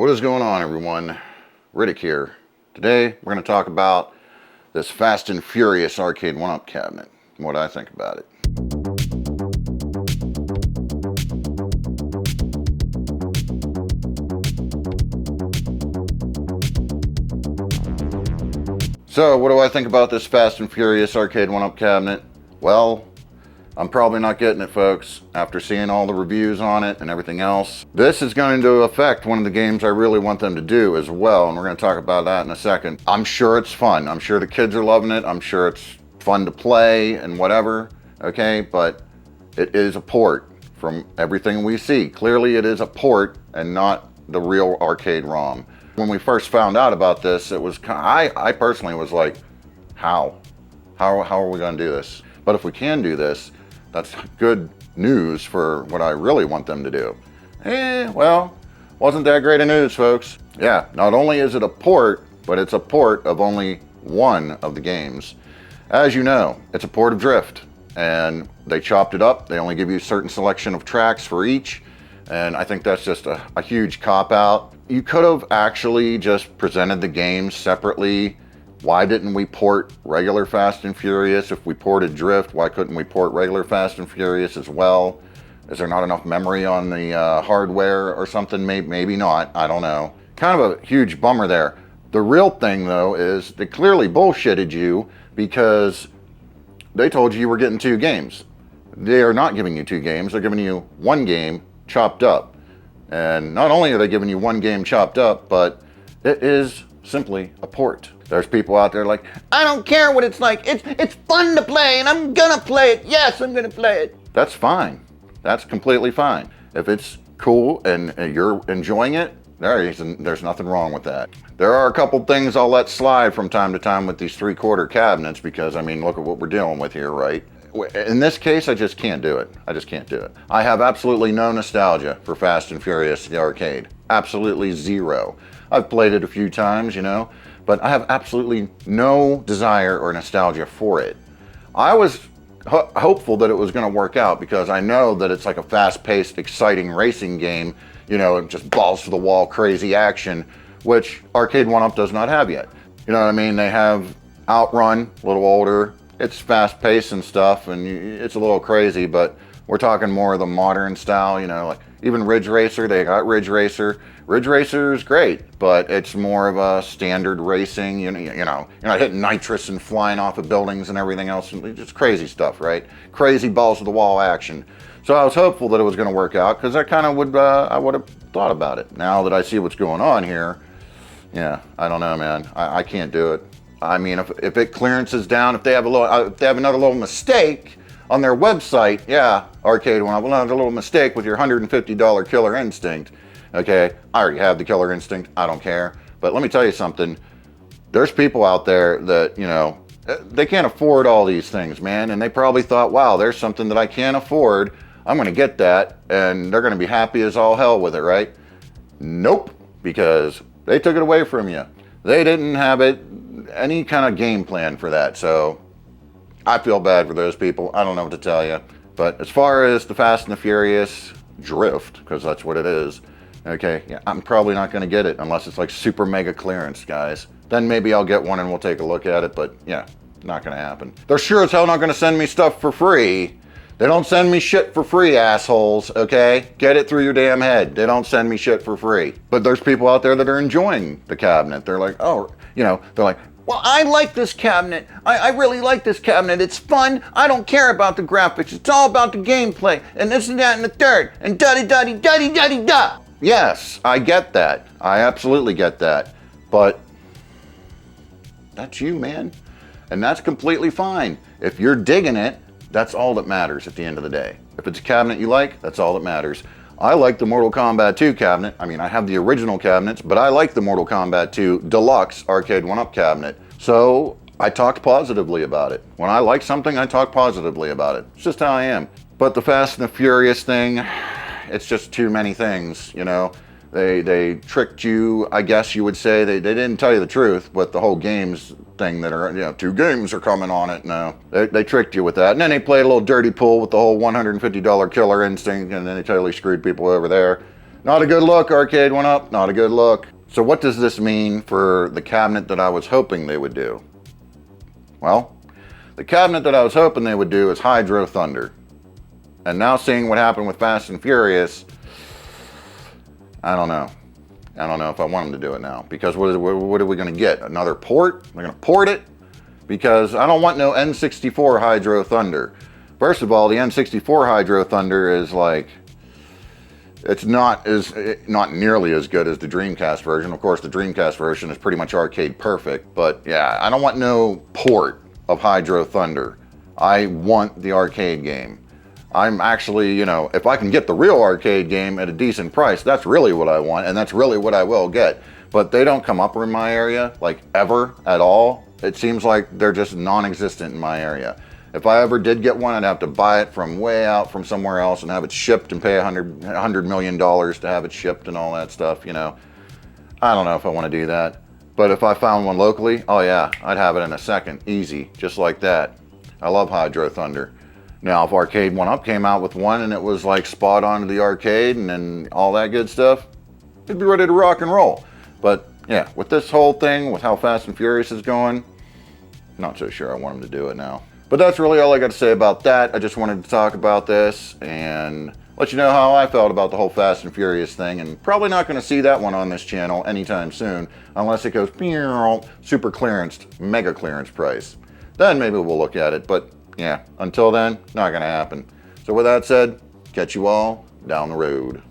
What is going on, everyone? Riddick here. Today we're going to talk about this Fast and Furious arcade 1-up cabinet and what I think about it. So what do I think about this Fast and Furious arcade 1-up cabinet? Well, I'm probably not getting it, folks, after seeing all the reviews on it and everything else. This is going to affect one of the games I really want them to do as well, and we're going to talk about that in a second. I'm sure it's fun. I'm sure the kids are loving it. I'm sure it's fun to play and whatever, okay? But it is a port from everything we see. Clearly it is a port and not the real arcade ROM. When we first found out about this, it was I personally was like, how are we going to do this? But if we can do this, that's good news for what I really want them to do. Well, wasn't that great of news, folks. Yeah, not only is it a port, but it's a port of only one of the games. As you know, it's a port of Drift, and they chopped it up. They only give you a certain selection of tracks for each, and I think that's just a huge cop-out. You could have actually just presented the games separately. Why didn't we port regular Fast and Furious? If we ported Drift, why couldn't we port regular Fast and Furious as well? Is there not enough memory on the hardware or something? Maybe not, I don't know. Kind of a huge bummer there. The real thing though is they clearly bullshitted you because they told you were getting 2 games. They are not giving you 2 games, they're giving you 1 game chopped up. And not only are they giving you 1 game chopped up, but it is simply a port. There's people out there like, I don't care what it's like. It's fun to play and I'm gonna play it. Yes, I'm gonna play it. That's fine. That's completely fine. If it's cool and you're enjoying it, there's nothing wrong with that. There are a couple things I'll let slide from time to time with these 3/4 cabinets because, I mean, look at what we're dealing with here, right? In this case, I just can't do it. I just can't do it. I have absolutely no nostalgia for Fast and Furious, the arcade. Absolutely zero. I've played it a few times, you know, but I have absolutely no desire or nostalgia for it. I was hopeful that it was going to work out because I know that it's like a fast-paced, exciting racing game, you know, just balls to the wall, crazy action, which Arcade 1-Up does not have yet. You know what I mean? They have Outrun, a little older. It's fast-paced and stuff, and it's a little crazy, but we're talking more of the modern style, you know, like even Ridge Racer, they got Ridge Racer. Ridge Racer is great, but it's more of a standard racing, you know, you're not hitting nitrous and flying off of buildings and everything else, just crazy stuff, right? Crazy balls to the wall action. So I was hopeful that it was going to work out because I kind of I would have thought about it. Now that I see what's going on here, yeah, I don't know, man. I can't do it. I mean, if it clearances down, if they have another little mistake on their website, yeah, Arcade 1-Up, another little mistake with your $150 Killer Instinct. Okay, I already have the Killer Instinct, I don't care. But let me tell you something, there's people out there that, you know, they can't afford all these things, man. And they probably thought, wow, there's something that I can't afford. I'm gonna get that, and they're gonna be happy as all hell with it, right? Nope, because they took it away from you. They didn't have any kind of game plan for that, so I feel bad for those people. I don't know what to tell you. But as far as the Fast and the Furious Drift, because that's what it is, okay, yeah, I'm probably not going to get it unless it's like super mega clearance, guys. Then maybe I'll get one and we'll take a look at it, but yeah, not going to happen. They're sure as hell not going to send me stuff for free. They don't send me shit for free, assholes, okay? Get it through your damn head. They don't send me shit for free. But there's people out there that are enjoying the cabinet. They're like, oh, you know, they're like, well, I like this cabinet. I really like this cabinet. It's fun. I don't care about the graphics. It's all about the gameplay. And this and that and the third. And da-di-da-di-da-di-da-di-da. Yes, I get that. I absolutely get that. But that's you, man. And that's completely fine. If you're digging it, that's all that matters at the end of the day. If it's a cabinet you like, that's all that matters. I like the Mortal Kombat 2 cabinet. I mean, I have the original cabinets, but I like the Mortal Kombat 2 Deluxe Arcade 1-Up cabinet. So I talked positively about it. When I like something, I talk positively about it. It's just how I am. But the Fast and the Furious thing, it's just too many things, you know. They tricked you, I guess you would say. They didn't tell you the truth, but the whole games thing that are, you know, 2 games are coming on it. No, they tricked you with that. And then they played a little dirty pool with the whole $150 Killer Instinct, and then they totally screwed people over there. Not a good look, Arcade 1UP, not a good look. So what does this mean for the cabinet that I was hoping they would do? Well, the cabinet that I was hoping they would do is Hydro Thunder. And now seeing what happened with Fast and Furious, I don't know. I don't know if I want them to do it now. Because what are we going to get? Another port? They're going to port it? Because I don't want no N64 Hydro Thunder. First of all, the N64 Hydro Thunder is like, it's not nearly as good as the Dreamcast version. Of course, the Dreamcast version is pretty much arcade perfect. But yeah, I don't want no port of Hydro Thunder. I want the arcade game. I'm actually, you know, if I can get the real arcade game at a decent price, that's really what I want, and that's really what I will get. But they don't come up in my area, like, ever, at all. It seems like they're just non-existent in my area. If I ever did get one, I'd have to buy it from way out from somewhere else and have it shipped and pay $100 million to have it shipped and all that stuff, you know. I don't know if I want to do that. But if I found one locally, oh yeah, I'd have it in a second. Easy, just like that. I love Hydro Thunder. Now, if Arcade 1UP came out with one and it was like spot on to the arcade and then all that good stuff, it'd be ready to rock and roll. But yeah, with this whole thing, with how Fast and Furious is going, not so sure I want them to do it now. But that's really all I got to say about that. I just wanted to talk about this and let you know how I felt about the whole Fast and Furious thing, and probably not going to see that one on this channel anytime soon unless it goes super clearanced, mega clearance price. Then maybe we'll look at it, but yeah, until then, not going to happen. So with that said, catch you all down the road.